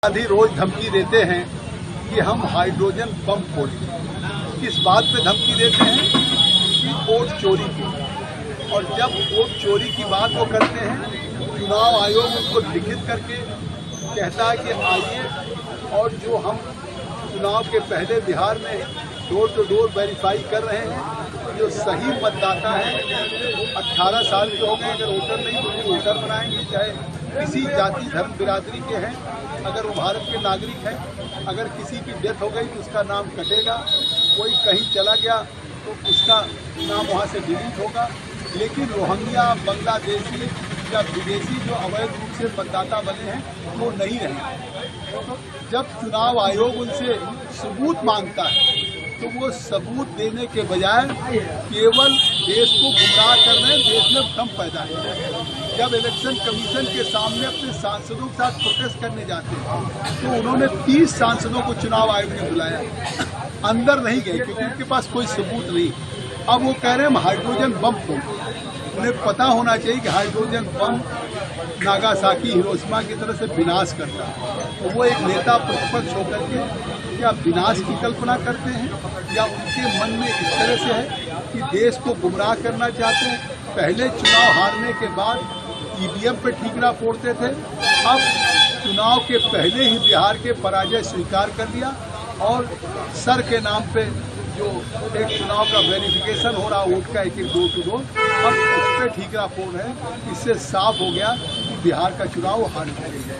गांधी रोज धमकी देते हैं कि हम हाइड्रोजन बम फोड़ेंगे। किस बात पे धमकी देते हैं कि वोट चोरी की। और जब वोट चोरी की बात वो करते हैं, चुनाव आयोग उनको लिखित करके कहता है कि आइए, और जो हम चुनाव के पहले बिहार में डोर टू डोर वेरीफाई कर रहे हैं, जो सही मतदाता हैं 18 साल के हो गए, अगर वोटर नहीं तो फिर वोटर बनाएंगे, चाहे किसी जाति धर्म बिरादरी के हैं, अगर वो भारत के नागरिक हैं। अगर किसी की डेथ हो गई तो उसका नाम कटेगा, कोई कहीं चला गया तो उसका नाम वहाँ से डिलीट होगा। लेकिन रोहिंग्या, बांग्लादेशी या विदेशी जो अवैध रूप से मतदाता बने हैं वो नहीं रहेंगे। तो जब चुनाव आयोग उनसे सबूत मांगता है तो वो सबूत देने के बजाय केवल देश को गुमराह कर रहे हैं, देश में भ्रम पैदा है। जब इलेक्शन कमीशन के सामने अपने सांसदों के साथ प्रोटेस्ट करने जाते हैं तो उन्होंने 30 सांसदों को चुनाव आयोग ने बुलाया, अंदर नहीं गए क्योंकि उनके पास कोई सबूत नहीं। अब वो कह रहे हैं हम हाइड्रोजन बम फोड़ेंगे। उन्हें पता होना चाहिए कि हाइड्रोजन बम नागासाकी, हिरोशिमा की तरह से विनाश करता है। तो वो एक नेता प्रतिपक्ष होकर के क्या विनाश की कल्पना करते हैं, या उनके मन में इस तरह से है कि देश को गुमराह करना चाहते हैं। पहले चुनाव हारने के बाद ईवीएम पे ठीकरा फोड़ते थे, अब चुनाव के पहले ही बिहार के पराजय स्वीकार कर लिया और सर के नाम पे जो एक चुनाव का वेरिफिकेशन हो रहा वोट का, एक डोर टू डोर, अब उस पर ठीकरा फोड़ है। इससे साफ हो गया कि बिहार का चुनाव हार जाएगा।